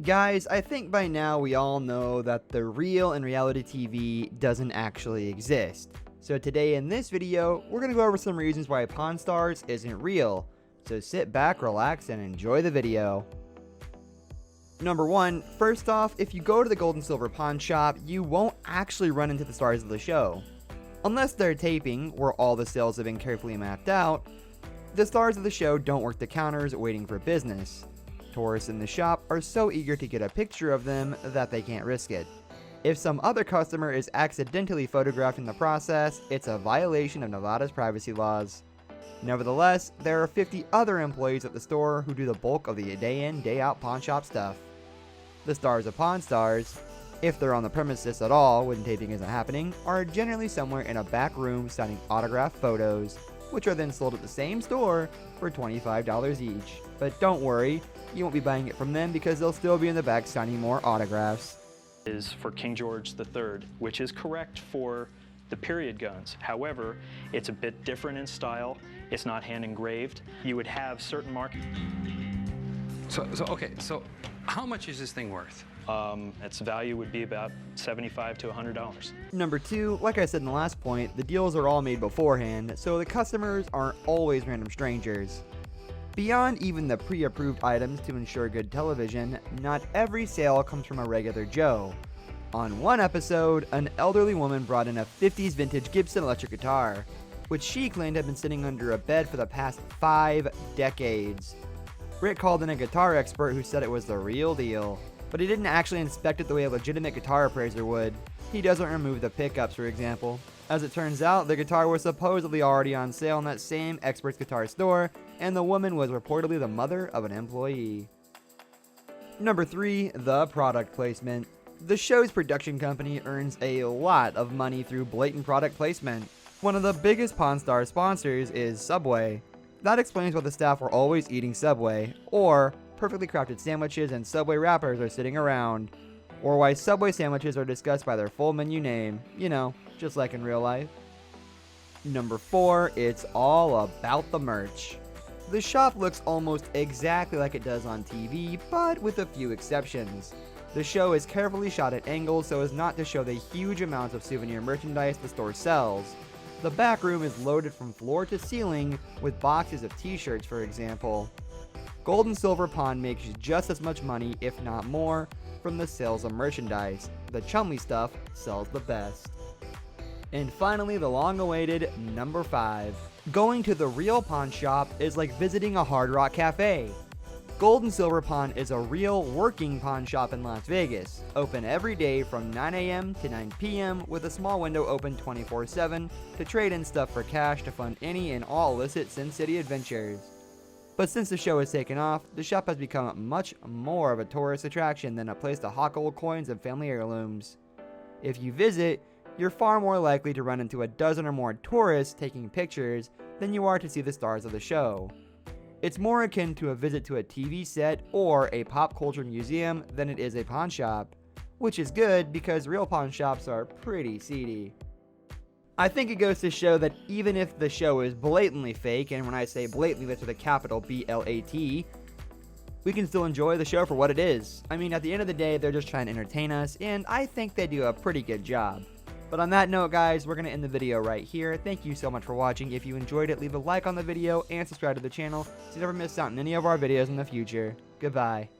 Guys, I think by now we all know that the real and reality TV doesn't actually exist. So today in this video, we're going to go over some reasons why Pawn Stars isn't real. So sit back, relax, and enjoy the video. Number 1, first off, if you go to the Gold and Silver Pawn Shop, you won't actually run into the stars of the show. Unless they're taping, where all the sales have been carefully mapped out, the stars of the show don't work the counters waiting for business. Tourists in the shop are so eager to get a picture of them that they can't risk it. If some other customer is accidentally photographed in the process, it's a violation of Nevada's privacy laws. Nevertheless, there are 50 other employees at the store who do the bulk of the day in, day out pawn shop stuff. The stars of Pawn Stars, if they're on the premises at all when taping isn't happening, are generally somewhere in a back room signing autographed photos, which are then sold at the same store for $25 each. But don't worry, you won't be buying it from them because they'll still be in the back signing more autographs. Is for King George III, which is correct for the period guns. However, it's a bit different in style. It's not hand engraved. You would have certain markings. So how much is this thing worth? Its value would be about $75 to $100. Number 2, like I said in the last point, the deals are all made beforehand, so the customers aren't always random strangers. Beyond even the pre-approved items to ensure good television, not every sale comes from a regular Joe. On one episode, an elderly woman brought in a 50s vintage Gibson electric guitar, which she claimed had been sitting under a bed for the past 5 decades. Rick called in a guitar expert who said it was the real deal, but he didn't actually inspect it the way a legitimate guitar appraiser would. He doesn't remove the pickups, for example. As it turns out, the guitar was supposedly already on sale in that same expert's guitar store, and the woman was reportedly the mother of an employee. Number 3, the product placement. The show's production company earns a lot of money through blatant product placement. One of the biggest Pawn Stars sponsors is Subway. That explains why the staff are always eating Subway, or perfectly crafted sandwiches and Subway wrappers are sitting around, or why Subway sandwiches are discussed by their full menu name, you know, just like in real life. Number 4, it's all about the merch. The shop looks almost exactly like it does on TV, but with a few exceptions. The show is carefully shot at angles so as not to show the huge amounts of souvenir merchandise the store sells. The back room is loaded from floor to ceiling with boxes of t-shirts, for example. Gold and Silver Pawn makes just as much money, if not more, from the sales of merchandise. The chummy stuff sells the best. And finally, the long-awaited number 5. Going to the real pawn shop is like visiting a Hard Rock cafe. Gold and Silver Pawn is a real working pawn shop in Las Vegas, open every day from 9 a.m. to 9 p.m. with a small window open 24/7 to trade in stuff for cash to fund any and all illicit Sin City adventures. But since the show has taken off, the shop has become much more of a tourist attraction than a place to hawk old coins and family heirlooms. If you visit, you're far more likely to run into a dozen or more tourists taking pictures than you are to see the stars of the show. It's more akin to a visit to a TV set or a pop culture museum than it is a pawn shop, which is good because real pawn shops are pretty seedy. I think it goes to show that even if the show is blatantly fake, and when I say blatantly, that's with a capital B-L-A-T, we can still enjoy the show for what it is. I mean, at the end of the day, they're just trying to entertain us, and I think they do a pretty good job. But on that note, guys, we're going to end the video right here. Thank you so much for watching. If you enjoyed it, leave a like on the video and subscribe to the channel so you never miss out on any of our videos in the future. Goodbye.